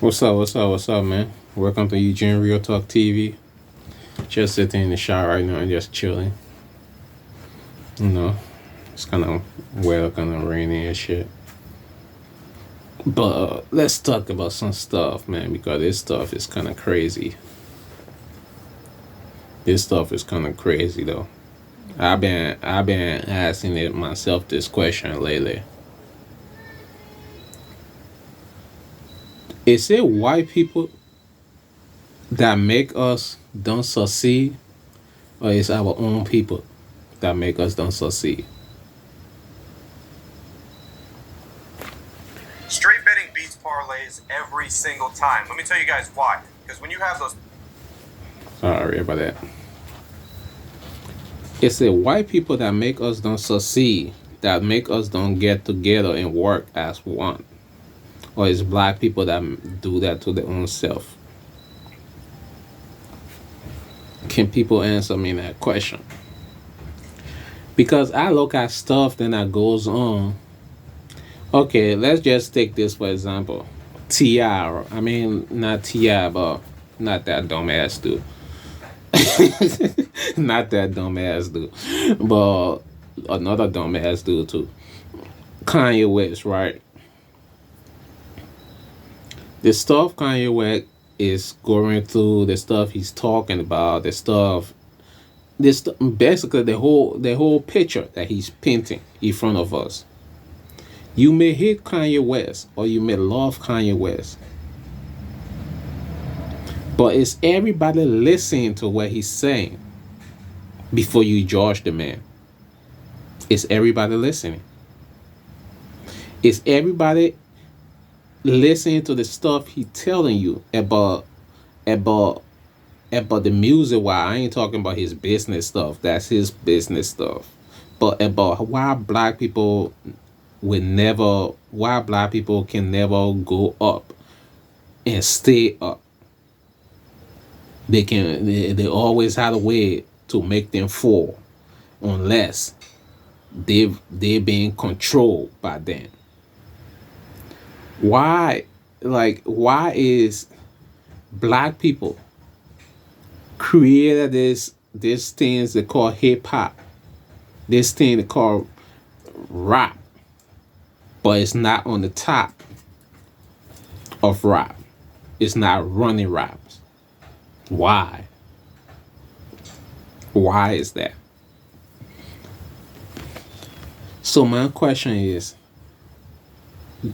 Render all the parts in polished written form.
What's up? What's up? What's up, man? Welcome to Eugene Real Talk TV. Just sitting in the shower right now and just chilling. You know, it's kind of weather, kind of rainy and shit. But let's talk about some stuff, man, because this stuff is kind of crazy. This stuff is kind of crazy, though. I've been asking it myself this question lately. Is it white people that make us don't succeed, or is our own people that make us don't succeed? Straight betting beats parlays every single time. Let me tell you guys why. Because when you have those. Sorry about that. It's the white people that make us don't succeed, that make us don't get together and work as one. Or it's black people that do that to their own self. Can people answer me that question? Because I look at stuff that goes on. Okay, let's just take this for example. T.I. I mean, not T.I., but not that dumbass dude. Not that dumbass dude. But another dumbass dude too. Kanye West, right? The stuff Kanye West is going through, the stuff he's talking about, basically the whole picture that he's painting in front of us. You may hate Kanye West or you may love Kanye West, but it's everybody listening to what he's saying before you judge the man. It's everybody listening. It's everybody listening to the stuff he telling you about the music. Why I ain't talking about his business stuff. That's his business stuff. But about why black people can never go up and stay up. They always had a way to make them fall unless they being controlled by them. Why is black people created this things they call hip hop, this thing they call rap, but it's not on the top of rap. It's not running raps. Why? Why is that? So my question is,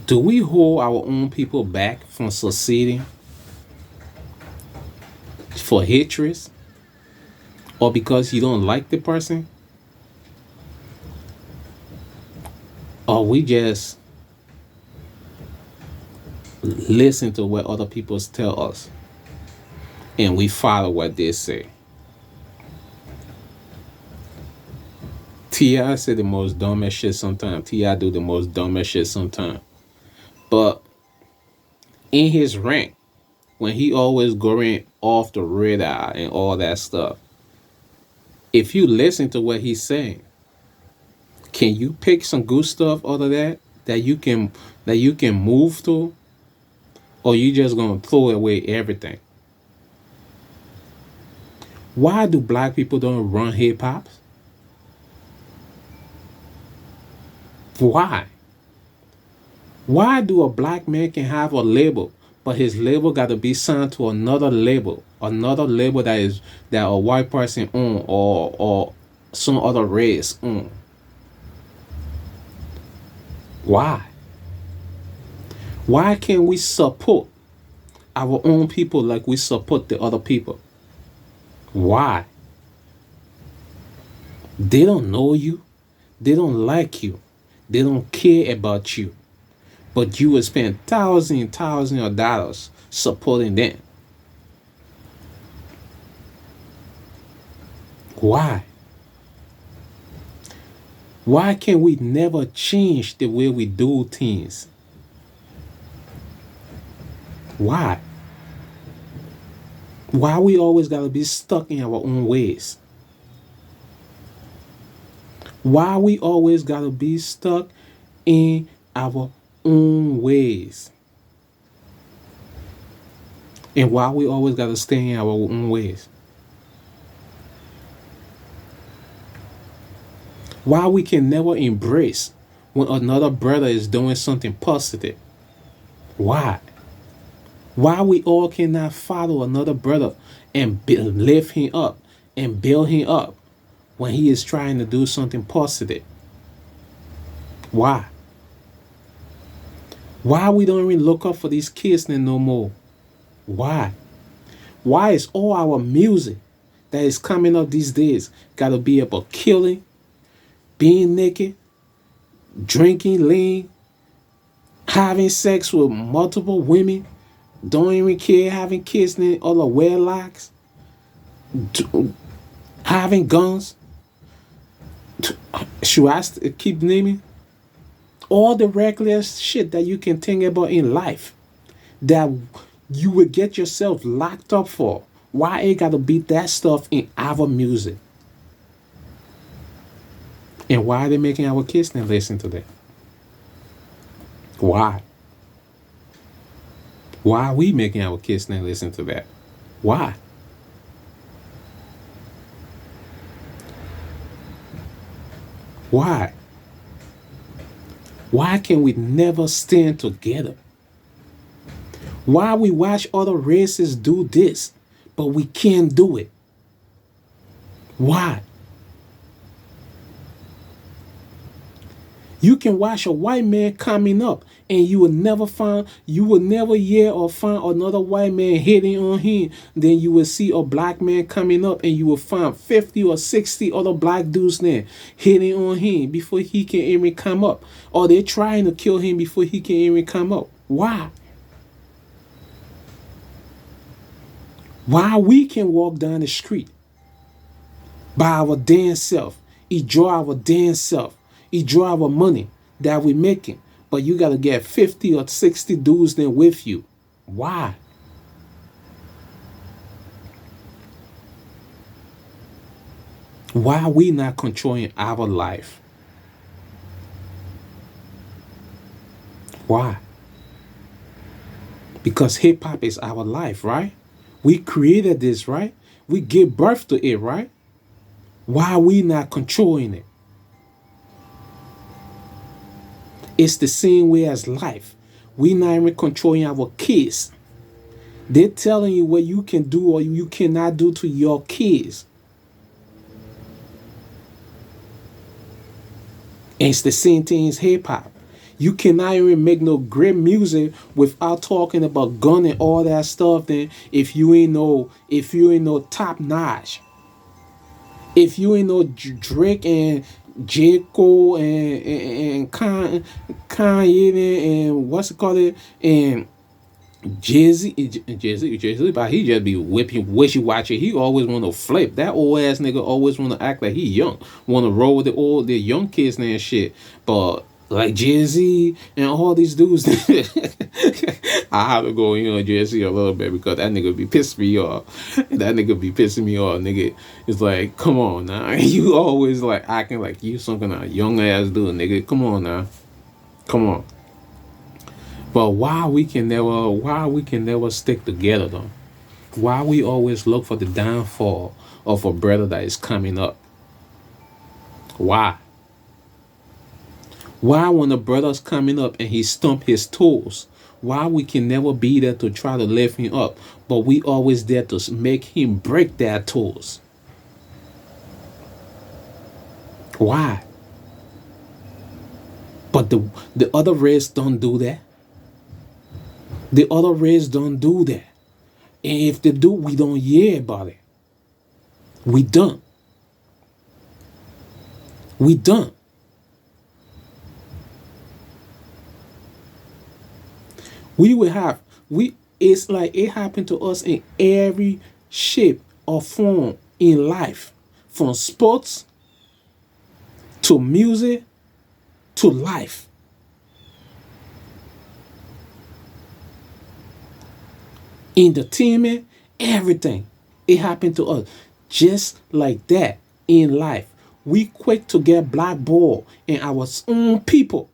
do we hold our own people back from succeeding for hatred or because you don't like the person? Or we just listen to what other people tell us and we follow what they say? T.I. say the most dumbest shit sometimes. T.I. do the most dumbest shit sometimes. But in his rank, when he always going off the radar and all that stuff, if you listen to what he's saying, can you pick some good stuff out of that you can move to, or you just gonna throw away everything? Why do black people don't run hip hop? Why? Why do a black man can have a label, but his label got to be signed to another label that a white person own or some other race own? Why? Why can't we support our own people like we support the other people? Why? They don't know you. They don't like you. They don't care about you. But you will spend thousands and thousands of dollars supporting them. Why? Why can't we never change the way we do things? Why? Why we always gotta be stuck in our own ways? Why we always gotta be stuck in our own ways? And why we always gotta stay in our own ways? Why we can never embrace when another brother is doing something positive? Why? Why we all cannot follow another brother and lift him up and build him up when he is trying to do something positive? Why? Why we don't even look up for these kids no more? Why? Why is all our music that is coming up these days gotta be about killing, being naked, drinking lean, having sex with multiple women, don't even care, having kids in other wedlocks, having guns? Should I keep naming? All the reckless shit that you can think about in life that you would get yourself locked up for. Why it gotta be that stuff in our music? And why are they making our kids not listen to that? Why? Why are we making our kids not listen to that? Why? Why? Why can we never stand together? Why we watch other races do this, but we can't do it? Why? You can watch a white man coming up and you will never hear or find another white man hitting on him. Then you will see a black man coming up and you will find 50 or 60 other black dudes there hitting on him before he can even come up. Or they're trying to kill him before he can even come up. Why? Why we can walk down the street by our damn self, enjoy our damn self, enjoy our money that we're making, but you gotta get 50 or 60 dudes there with you. Why? Why are we not controlling our life? Why? Because hip hop is our life, right? We created this, right? We gave birth to it, right? Why are we not controlling it? It's the same way as life. We not even controlling our kids. They're telling you what you can do or you cannot do to your kids. And it's the same thing as hip hop. You cannot even make no great music without talking about gun and all that stuff. Then if you ain't no top notch, if you ain't no Drake and J. Cole and Kanye and what's it called and Jay-Z, but he just be whipping wishy-washy. He always want to flip. That old ass nigga always want to act like he young. Want to roll with the young kids and shit. But like Jay-Z and all these dudes, I have to go, Jay-Z a little bit because that nigga be pissing me off. That nigga be pissing me off, nigga. It's like, come on now. You always like acting like you some kind of young ass dude, nigga. Come on now. Come on. But why we can never stick together though? Why we always look for the downfall of a brother that is coming up? Why? Why when a brother's coming up and he stump his toes, why we can never be there to try to lift him up, but we always there to make him break their toes? Why? But the other race don't do that. The other race don't do that. And if they do, we don't hear about it. We don't. We don't. It's like it happened to us in every shape or form in life. From sports to music to life. Entertainment, everything. It happened to us just like that in life. We quick to get blackballed, and our own people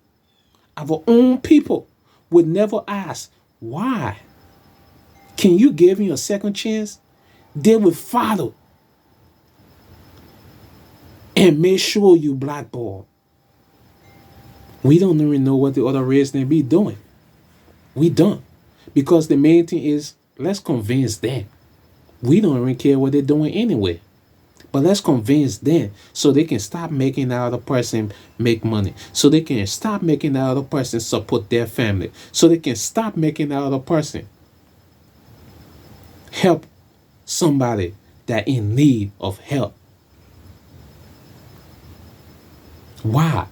would never ask why. Can you give him a second chance? They will follow and make sure you blackball. We don't even know what the other race may be doing. We don't. Because the main thing is, let's convince them. We don't even care what they're doing anyway. But let's convince them so they can stop making that other person make money. So they can stop making that other person support their family. So they can stop making that other person help somebody that in need of help. Why?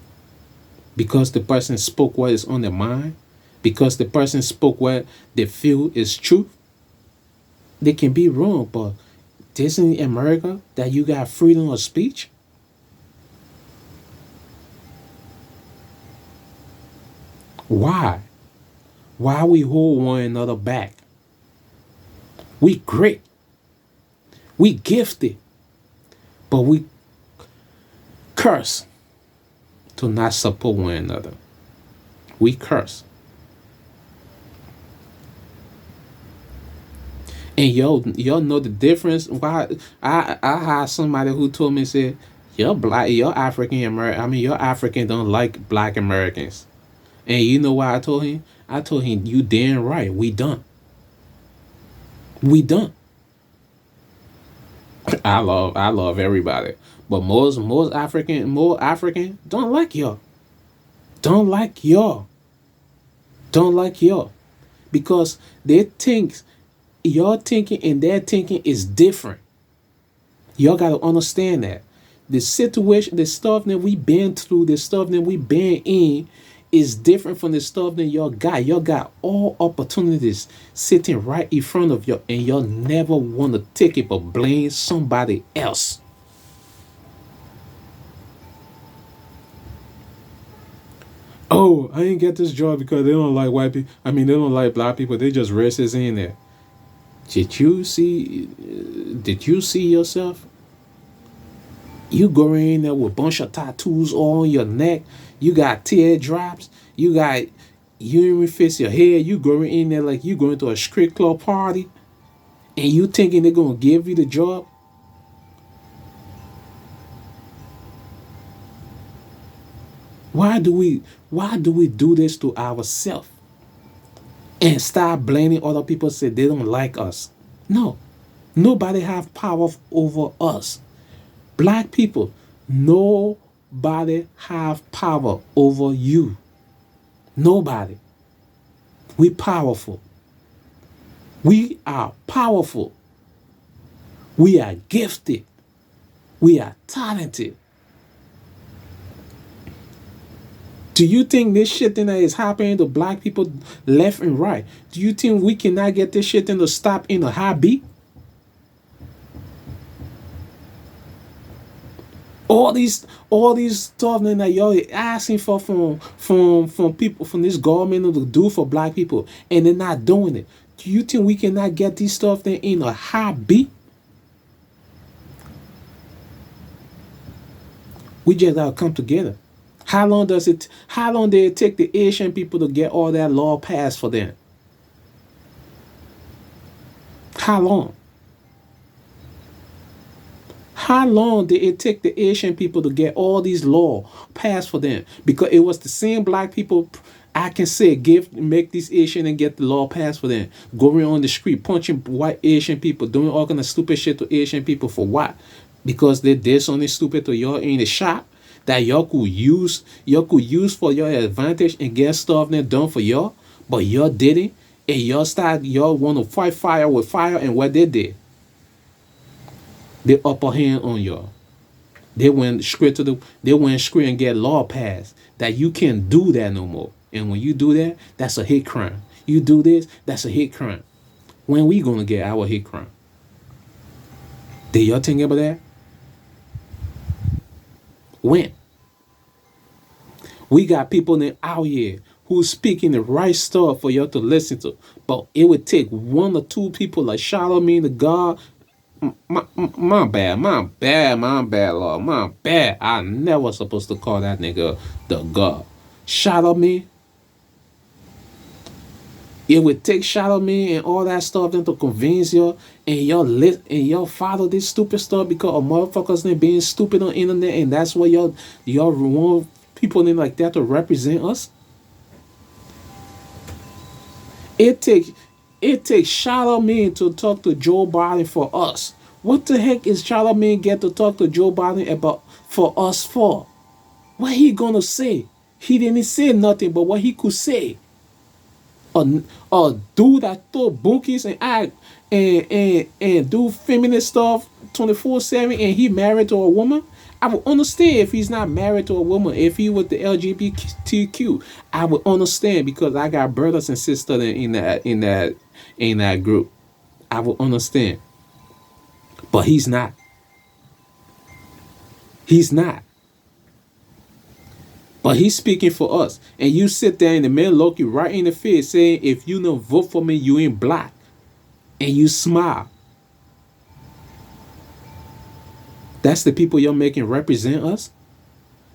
Because the person spoke what is on their mind. Because the person spoke what they feel is truth. They can be wrong, but isn't America that you got freedom of speech? Why? Why we hold one another back? We great. We gifted. But we curse to not support one another. We curse. And y'all know the difference. Why I had somebody who told me, said, you're black, you're African American. I mean, you're African don't like black Americans. And you know why I told him? I told him, you damn right, we done. We done. I love everybody. But most African don't like y'all. Don't like y'all. Don't like y'all. Because they think your thinking and their thinking is different. Y'all got to understand that. The situation, the stuff that we been through, the stuff that we been in is different from the stuff that y'all got. Y'all got all opportunities sitting right in front of you, and y'all never want to take it but blame somebody else. Oh, I ain't get this job because they don't like white people. I mean, they don't like black people. They just racist in there. Did you see yourself? You go in there with a bunch of tattoos all on your neck. You got teardrops. You got urine fix your hair. You go in there like you going to a strip club party, and you thinking they're gonna give you the job. Why do we do this to ourselves? And start blaming other people, say they don't like us. No, nobody have power over us. Black people, nobody have power over you. Nobody. We powerful. We are powerful. We are gifted. We are talented. Do you think this shit that is happening to black people left and right? Do you think we cannot get this shit to stop in a heartbeat? All these stuff that y'all asking for from people, from this government to do for black people, and they're not doing it. Do you think we cannot get these stuff then in a heartbeat? We just gotta come together. How long did it take the Asian people to get all that law passed for them? How long? How long did it take the Asian people to get all these laws passed for them? Because it was the same black people, I can say, make these Asian and get the law passed for them. Going on the street, punching white Asian people, doing all kind of stupid shit to Asian people for what? Because they did something stupid to y'all in the shop that y'all could use for your advantage and get stuff that done for y'all, but y'all didn't, and y'all want to fight fire with fire, and what they did, they upper hand on y'all. They went straight and get law passed that you can't do that no more. And when you do that, that's a hate crime. You do this, that's a hate crime. When we gonna get our hate crime? Did y'all think about that? When? We got people out here who's speaking the right stuff for y'all to listen to. But it would take one or two people like Charlamagne the God. My bad, Lord. My bad. I never supposed to call that nigga the God. Charlamagne. It would take Charlemagne and all that stuff then to convince you and y'all follow this stupid stuff because of motherfuckers then being stupid on the internet, and that's what y'all want people in like that to represent us. It takes Charlemagne to talk to Joe Biden for us. What the heck is Charlemagne get to talk to Joe Biden about for us for? What he gonna say? He didn't say nothing but what he could say. A dude that throw bunkies and act and do feminist stuff 24/7 and he married to a woman. I would understand if he's not married to a woman. If he was the LGBTQ, I would understand because I got brothers and sisters in that group. I would understand. But he's not. He's not. But he's speaking for us. And you sit there and the man look you right in the face saying, if you don't vote for me, you ain't black. And you smile. That's the people you're making represent us?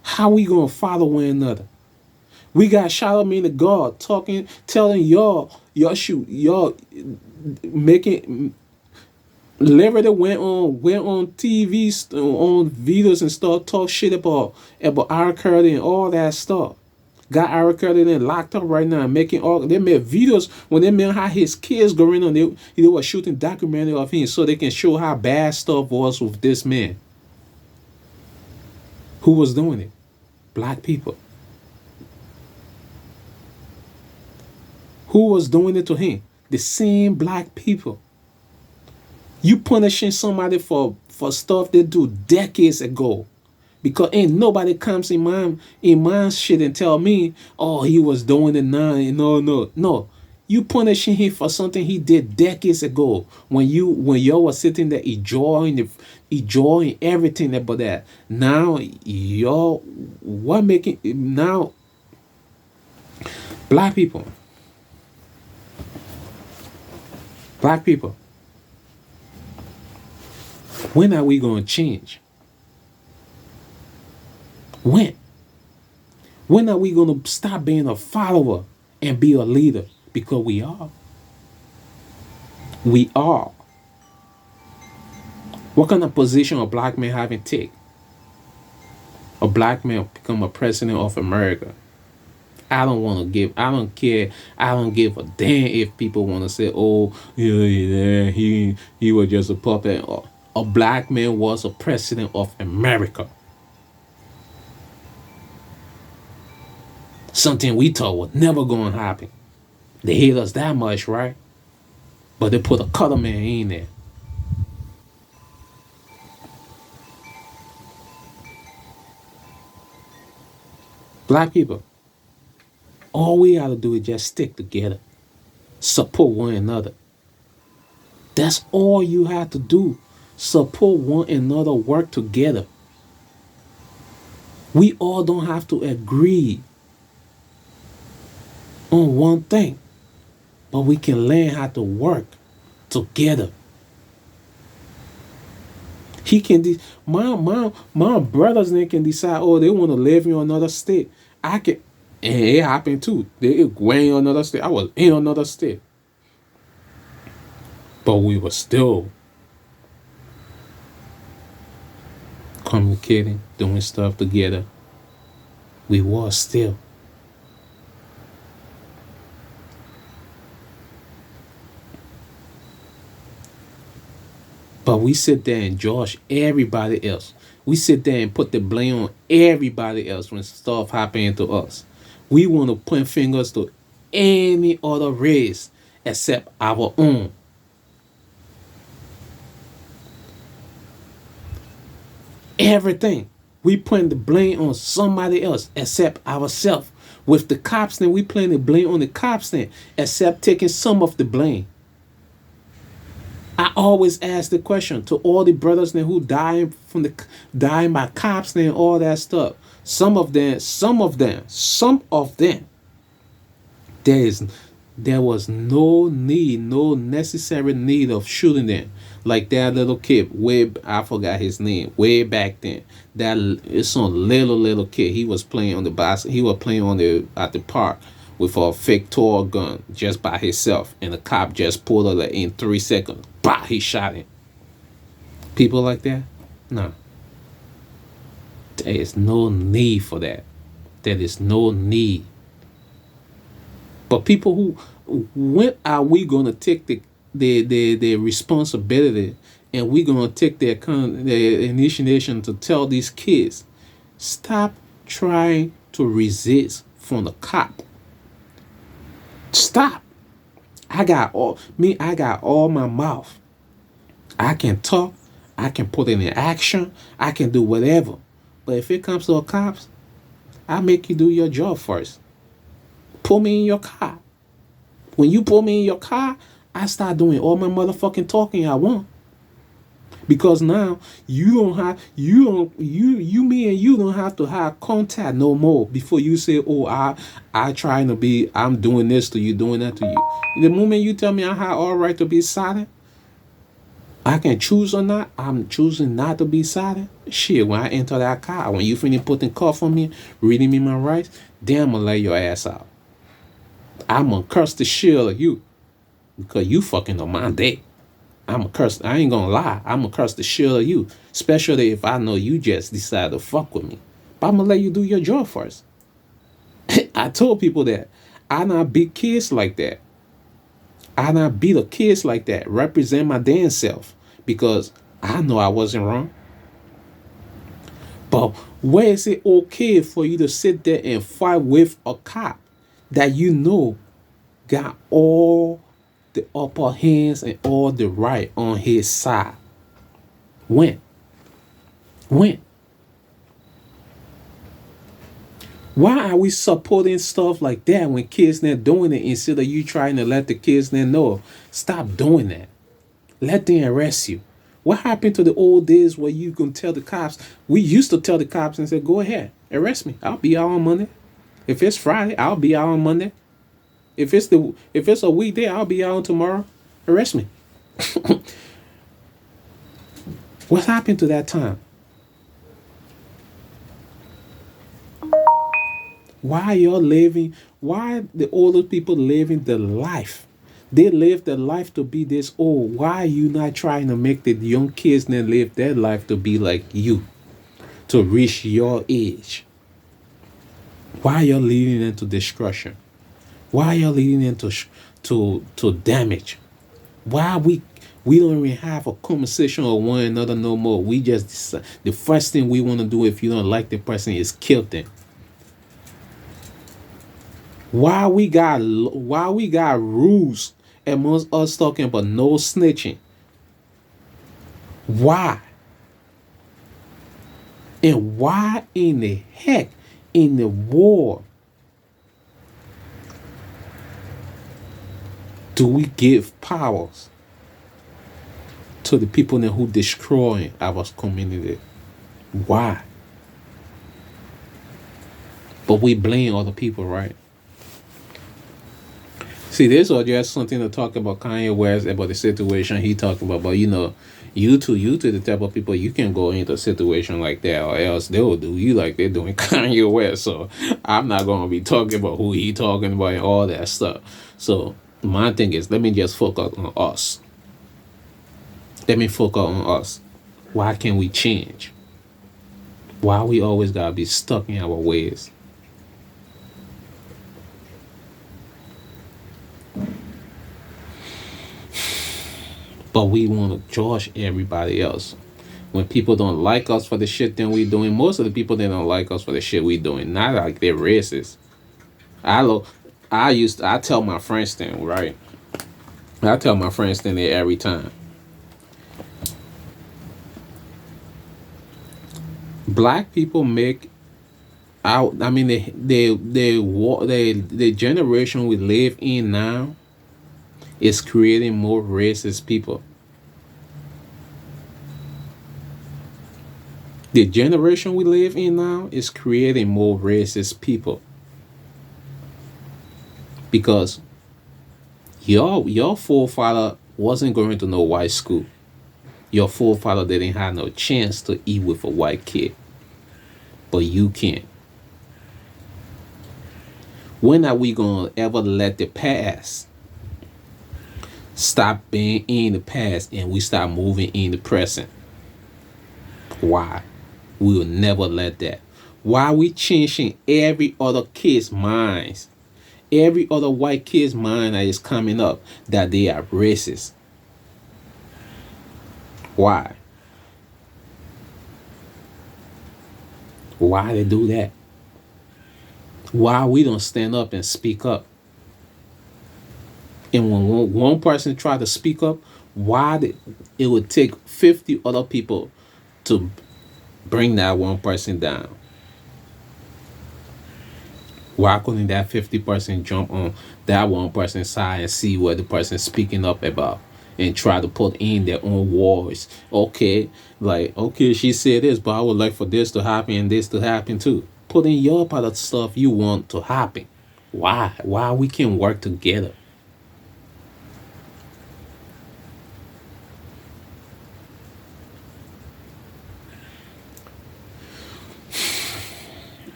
How we gonna follow one another? We got Charlemagne the God telling y'all making Liberty went on TV, on videos and stuff, talk shit about R. Kelly and all that stuff. Got R. Kelly then locked up right now, making all they made videos when they made how his kids going on. They were shooting documentary of him so they can show how bad stuff was with this man. Who was doing it? Black people. Who was doing it to him? The same black people. You punishing somebody for stuff they do decades ago. Because ain't nobody comes in my shit and tell me, oh, he was doing it now. No. You punishing him for something he did decades ago. When y'all was sitting there enjoying everything about that. Now y'all what making now black people. When are we going to change? When? When are we going to stop being a follower and be a leader? Because we are. We are. What kind of position a black man haven't take? A black man become a president of America. I don't care. I don't give a damn if people want to say, oh, yeah, he was just a puppet. A black man was a president of America. Something we thought was never going to happen. They hate us that much, right? But they put a color man in there. Black people, all we got to do is just stick together. Support one another. That's all you have to do. Support one another, work together. We all don't have to agree on one thing, but we can learn how to work together. He can my brothers they can decide, oh, they want to live in another state. I can, and it happened too. They went in another state. I was in another state. But we were still communicating, doing stuff together. We were still. But we sit there and judge everybody else. We sit there and put the blame on everybody else when stuff happens to us. We want to point fingers to any other race except our own. Everything. We putting the blame on somebody else except ourselves. With the cops, then we putting the blame on the cops, then except taking some of the blame. I always ask the question to all the brothers then who dying by cops and all that stuff. Some of them, there was no necessary need of shooting them. Like that little kid, I forgot his name, way back then. It's some little kid. He was playing on the bus. He was playing at the park with a fake toy gun just by himself, and the cop just pulled it in 3 seconds. Bah, he shot him. People like that? No. There is no need for that. There is no need. But people who, when are we gonna take the responsibility, and we're gonna take the initiation to tell these kids, stop trying to resist from the cop. Stop. I got all my mouth. I can talk, I can put it in action, I can do whatever. But if it comes to the cops, I make you do your job first. Pull me in your car. When you pull me in your car, I start doing all my motherfucking talking I want. Because now you don't have me and you don't have to have contact no more before you say, oh, I'm doing this to you, doing that to you. The moment you tell me I have all right to be silent, I can choose or not. I'm choosing not to be silent. Shit, when I enter that car, when you finish putting cuff on me, reading me my rights, then I'm gonna lay your ass out. I'm gonna curse the shit out of you because you fucking on my day. I'm gonna curse. I ain't gonna lie. I'm gonna curse the shit out of you, especially if I know you just decide to fuck with me. But I'm gonna let you do your job first. I told people that I not beat kids like that. I not beat the kids like that. Represent my damn self because I know I wasn't wrong. But where is it okay for you to sit there and fight with a cop that you know got all the upper hands and all the right on his side? When? Why are we supporting stuff like that when kids not doing it instead of you trying to let the kids not know? Stop doing that. Let them arrest you. What happened to the old days where you can tell the cops? We used to tell the cops and say, go ahead, arrest me. I'll be out on Monday. If it's Friday, I'll be out on Monday. If it's a weekday, I'll be out on tomorrow. Arrest me. What happened to that time? Why the older people living the life? They live their life to be this old. Why are you not trying to make the young kids then live their life to be like you? To reach your age? Why are you leading them to destruction? Why are you leading them to damage? Why we don't even have a conversation with one another no more? We just decide, the first thing we want to do if you don't like the person is kill them. Why we got rules amongst us talking about no snitching? Why? And why in the heck in the war do we give powers to the people who destroy our community? Why? But we blame other people, right? See, this was just something to talk about Kanye West, about the situation he talking about. But you to the type of people, you can go into a situation like that, or else they will do you like they're doing Kanye West. So I'm not gonna be talking about who he talking about and all that stuff. So my thing is, let me just focus on us. Let me focus on us. Why can't we change? Why we always gotta be stuck in our ways? But we want to judge everybody else. When people don't like us for the shit that we doing, most of the people, they don't like us for the shit we doing. Not like they're racist. I tell my friends thing, right? I tell my friends thing there every time. Black people make out. I mean, the generation we live in now is creating more racist people. The generation we live in now is creating more racist people. Because your forefather wasn't going to no white school. Your forefather didn't have no chance to eat with a white kid. But you can. When are we gonna ever let the past stop being in the past and we start moving in the present? Why? We will never let that. Why we changing every other kid's minds? Every other white kid's mind that is coming up that they are racist. Why? Why they do that? Why we don't stand up and speak up? And when one person try to speak up, it would take 50 other people to bring that one person down? Why couldn't that 50% jump on that one person's side and see what the person's speaking up about and try to put in their own words? Okay, like, okay, she said this, but I would like for this to happen and this to happen too. Put in your part of stuff you want to happen. Why? Why we can work together?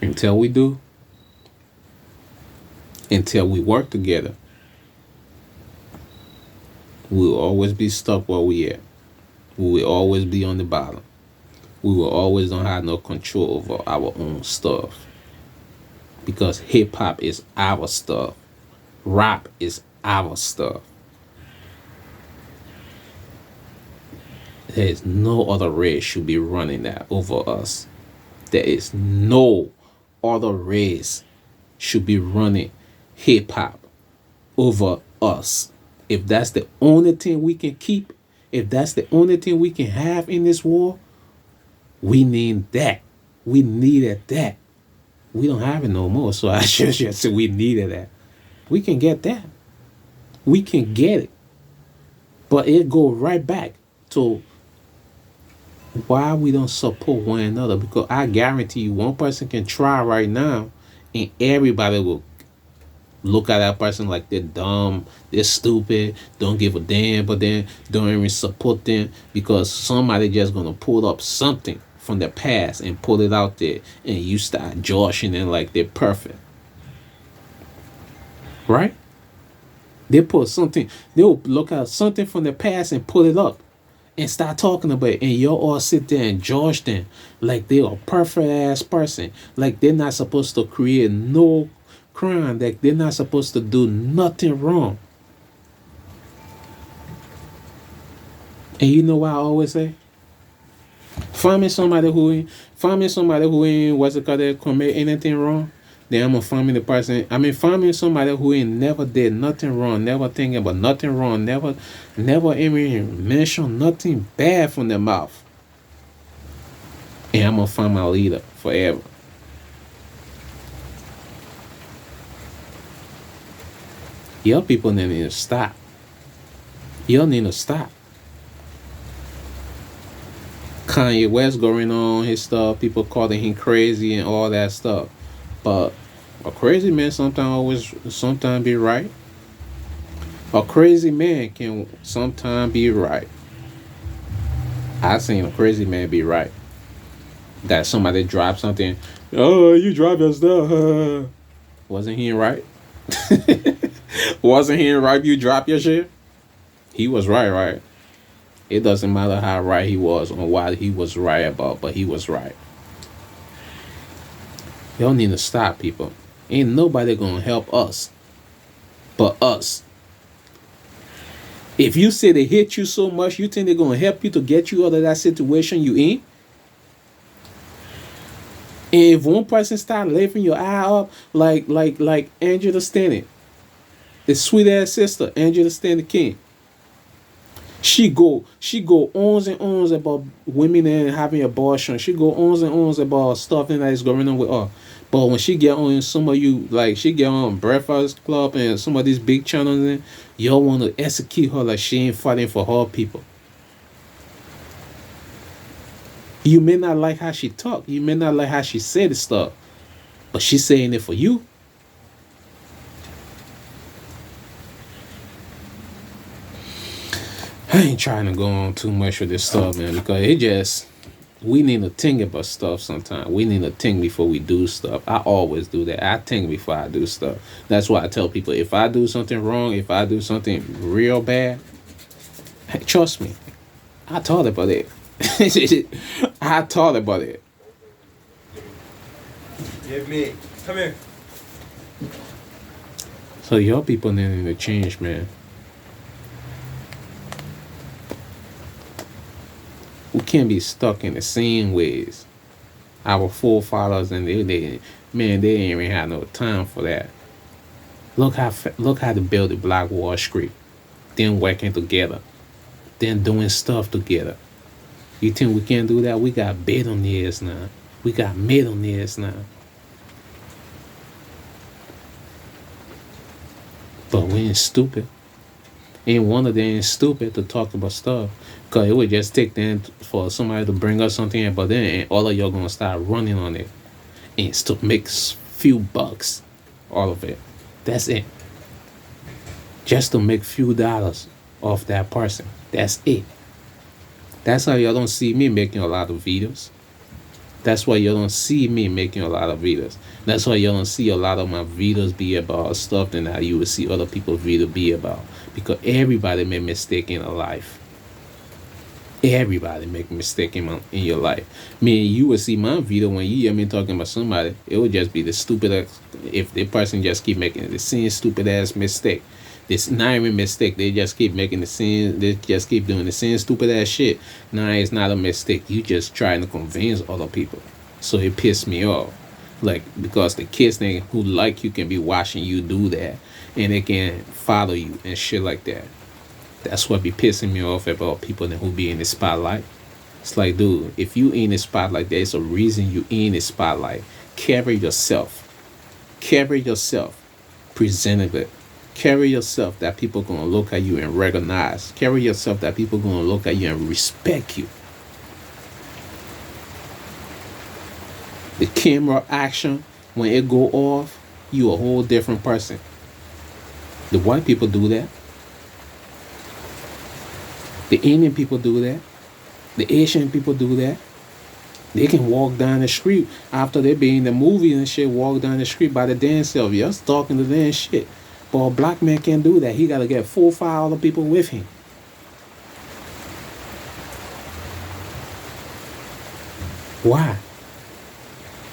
Until we do, until we work together, we'll always be stuck where we at. We will always be on the bottom. We will always don't have no control over our own stuff. Because hip hop is our stuff. Rap is our stuff. There is no other race should be running that over us. There is no other race should be running hip hop over us. If that's the only thing we can keep, if that's the only thing we can have in this war, we need that. We needed that. We don't have it no more. So I just said we needed that. We can get that. We can get it. But it go right back to why we don't support one another. Because I guarantee you, one person can try right now and everybody will look at that person like they're dumb, they're stupid, don't give a damn, but then don't even support them because somebody just gonna pull up something from the past and pull it out there and you start joshing them like they're perfect. Right? They'll look at something from the past and pull it up and start talking about it, and you'll all sit there and judge them like they're a perfect ass person, like they're not supposed to create no crime, that they're not supposed to do nothing wrong. And you know what I always say? Find me somebody who ain't what's it called, they commit anything wrong. Then I'm gonna find me the person. I mean, find me somebody who ain't never did nothing wrong, never thinking about nothing wrong, never even mention nothing bad from their mouth. And I'm gonna find my leader forever. Your people need to stop. You need to stop. Kanye West going on his stuff, people calling him crazy and all that stuff. But a crazy man sometimes be right. A crazy man can sometimes be right. I seen a crazy man be right. That somebody dropped something. Oh, you dropped your stuff. Wasn't he right? Wasn't he right? You drop your shit. He was right? It doesn't matter how right he was or what he was right about, but he was right. Y'all need to stop, people. Ain't nobody gonna help us but us. If you say they hate you so much, you think they're gonna help you to get you out of that situation you in? And if one person start lifting your eye up like Angela Stanley, the sweet ass sister, Angela Stanley King. She go ons and ons about women and having abortion. She go ons and ons about stuff that is going on with her. But when she get on some of you, like she get on Breakfast Club and some of these big channels, and y'all want to execute her like she ain't fighting for her people. You may not like how she talk. You may not like how she said the stuff. But she's saying it for you. I ain't trying to go on too much with this stuff, man, because we need to think about stuff sometimes. We need to think before we do stuff. I always do that. I think before I do stuff. That's why I tell people if I do something wrong, if I do something real bad, hey, trust me, I thought about it. I thought about it. Give me. Come here. So your people need to change, man. We can't be stuck in the same ways. Our forefathers and they man, they ain't even had no time for that. Look how they built the Black Wall Street. Then working together. Then doing stuff together. You think we can't do that? We got billionaires now. We got millionaires now. But we ain't stupid. Ain't one of them ain't stupid to talk about stuff. Cause it would just take them for somebody to bring us something, but then all of y'all gonna start running on it. And it's to make few bucks. All of it. That's it. Just to make few dollars off that person. That's it. That's how y'all don't see me making a lot of videos. That's why you don't see me making a lot of videos. That's why you don't see a lot of my videos be about stuff than how you would see other people's videos be about. Because everybody make mistake in a life. Everybody make mistake in your life. Me and you would see my video when you hear me talking about somebody, it would just be the stupid, if the person just keep making the same stupid ass mistake. It's not even mistake. They just keep making the same. They just keep doing the same stupid ass shit. Nah, it's not a mistake. You just trying to convince other people. So it pissed me off. Like because the kids who like you can be watching you do that, and they can follow you and shit like that. That's what be pissing me off about people who be in the spotlight. It's like, dude, if you in the spotlight, there's a reason you in the spotlight. Carry yourself. Carry yourself. Presentable. Carry yourself that people gonna look at you and recognize. Carry yourself that people gonna look at you and respect you. The camera action, when it go off, you a whole different person. The white people do that. The Indian people do that. The Asian people do that. They can walk down the street after they be in the movie and shit, walk down the street by the damn self. You're talking to them and shit. But a black man can't do that. He got to get 4 or 5 other people with him. Why?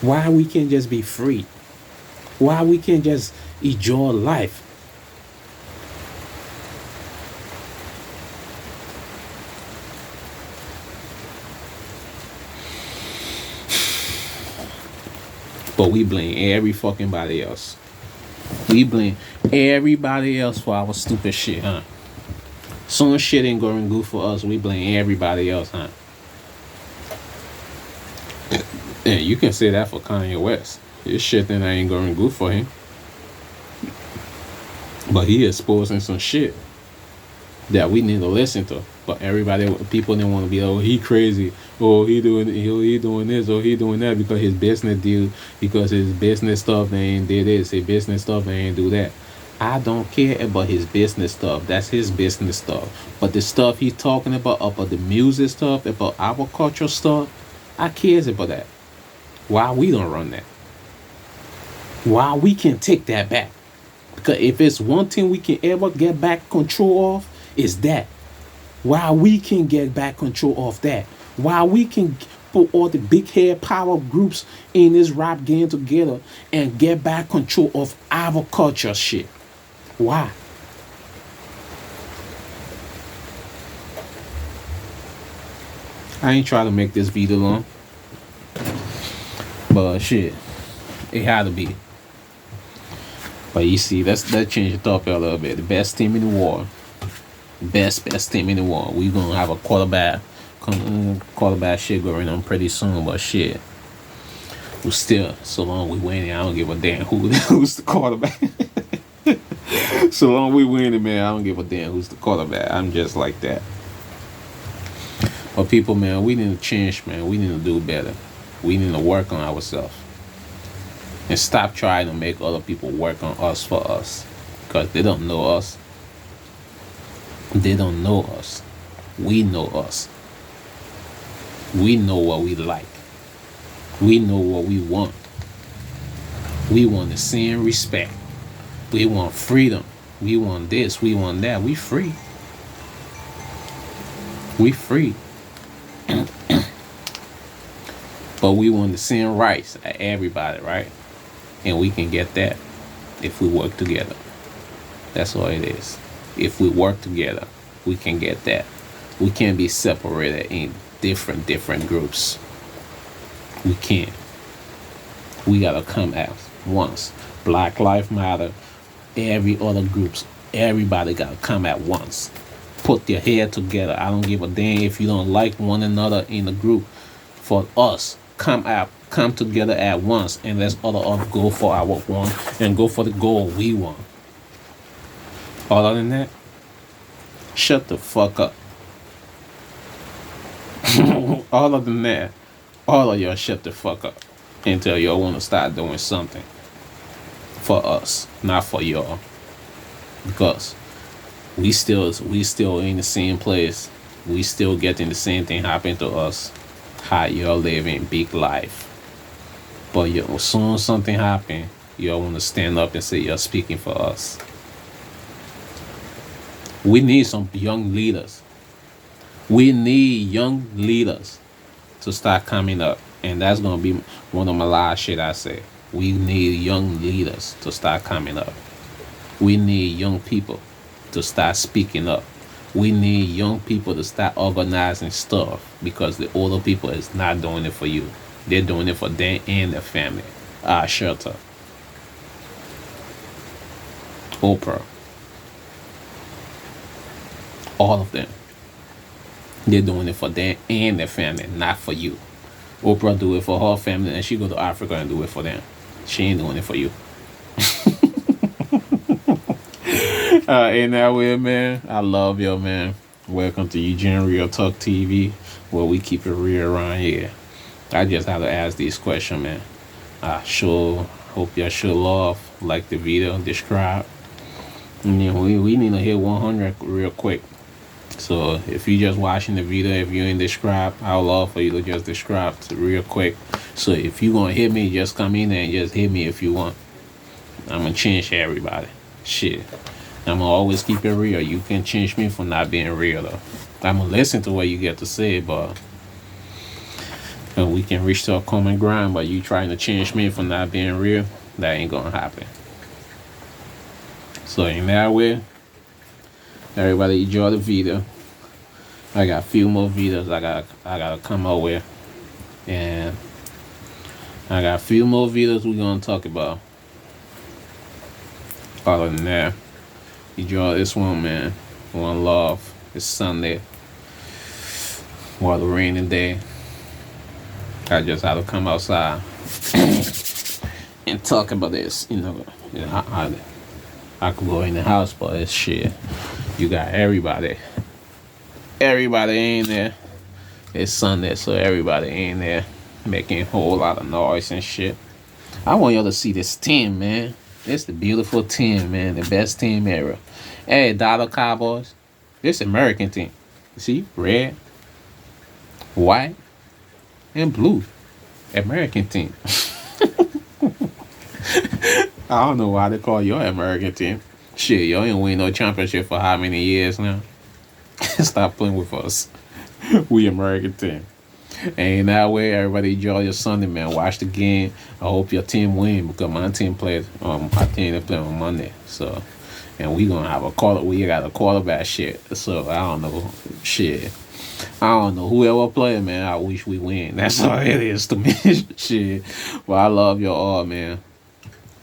Why we can't just be free? Why we can't just enjoy life? But we blame every fucking body else. We blame everybody else for our stupid shit, huh? Some shit ain't going good for us. We blame everybody else, huh? And you can say that for Kanye West. His shit then ain't going good for him. But he exposing some shit that we need to listen to. But people didn't want to be, oh, he crazy. Oh, he doing this, or he doing that because his business deal, because his business stuff they ain't did this, his business stuff they ain't do that. I don't care about his business stuff. That's his business stuff. But the stuff he's talking about the music stuff, about our culture stuff, I cares about that. Why we don't run that? Why we can take that back? Because if it's one thing we can ever get back control of, is that. Why we can get back control of that. Why we can put all the big head power groups in this rap game together and get back control of our culture shit. Why? I ain't trying to make this video long. But shit, it had to be. But you see, that changed the topic a little bit. The best team in the world. Best team in the world. We gonna have a quarterback shit going on pretty soon, but shit. We still, so long we winning, I don't give a damn who's the quarterback. So long we winning, man, I don't give a damn who's the quarterback. I'm just like that. But people, man, we need to change, man. We need to do better. We need to work on ourselves. And stop trying to make other people work on us for us. Because they don't know us. They don't know us. We know us. We know what we like. We know what we want. We want the same respect. We want freedom. We want this. We want that. We free. We free. But we want the same rights as everybody, right? And we can get that if we work together. That's all it is. If we work together, we can get that. We can't be separated in different groups. We can't. We gotta come out once. Black Lives Matter, every other groups, everybody gotta come at once. Put your head together. I don't give a damn if you don't like one another in the group. For us, come together at once, and let's all of us go for our one and go for the goal we want. Other than that, shut the fuck up. Other than that, all of y'all shut the fuck up until y'all want to start doing something for us, not for y'all. Because we still in the same place. We still getting the same thing happen to us. How y'all living big life. But as soon as something happen, y'all want to stand up and say you're speaking for us. We need some young leaders. We need young leaders to start coming up. And that's going to be one of my last shit I say. We need young leaders to start coming up. We need young people to start speaking up. We need young people to start organizing stuff, because the older people is not doing it for you. They're doing it for them and their family. Shelter. Oprah. All of them. They're doing it for them and their family, not for you. Oprah do it for her family, and she go to Africa and do it for them. She ain't doing it for you. Ain't that weird, man? I love you, man. Welcome to Eugene Real Talk TV, where we keep it real around here. I just have to ask these questions, man. I sure hope y'all show love, like the video, subscribe. And then we need to hit 100 real quick. So if you just watching the video, if you ain't subscribed, I would love for you to just subscribe real quick. So if you gonna hit me, just come in there and just hit me if you want. I'm gonna change everybody. Shit. I'm gonna always keep it real. You can change me for not being real though. I'm gonna listen to what you get to say, but we can reach to a common ground. But you trying to change me for not being real, that ain't gonna happen. So in that way, everybody enjoy the video. I got a few more videos I gotta come out with, and I got a few more videos we're gonna talk about. Other than that, enjoy this one, man. One love. It's Sunday. What a rainy day. I just had to come outside and talk about this. I could go in the house, but it's shit. You got everybody. Everybody ain't there. It's Sunday, so everybody ain't there making a whole lot of noise and shit. I want y'all to see this team, man. It's the beautiful team, man. The best team ever. Hey, Dallas Cowboys. This American team. See? Red, white, and blue. American team. I don't know why they call your American team. Shit, y'all ain't win no championship for how many years now? Stop playing with us. We American team. And that way, everybody enjoy your Sunday, man. Watch the game. I hope your team win, because my team plays. My team they play on Monday. So, and we gonna have we got a quarterback shit. So I don't know shit. I don't know whoever play, man. I wish we win. That's all it is to me. Shit. Well, I love you all, man.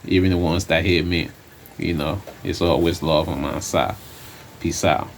Even the ones that hit me. It's always love on my side. Peace out.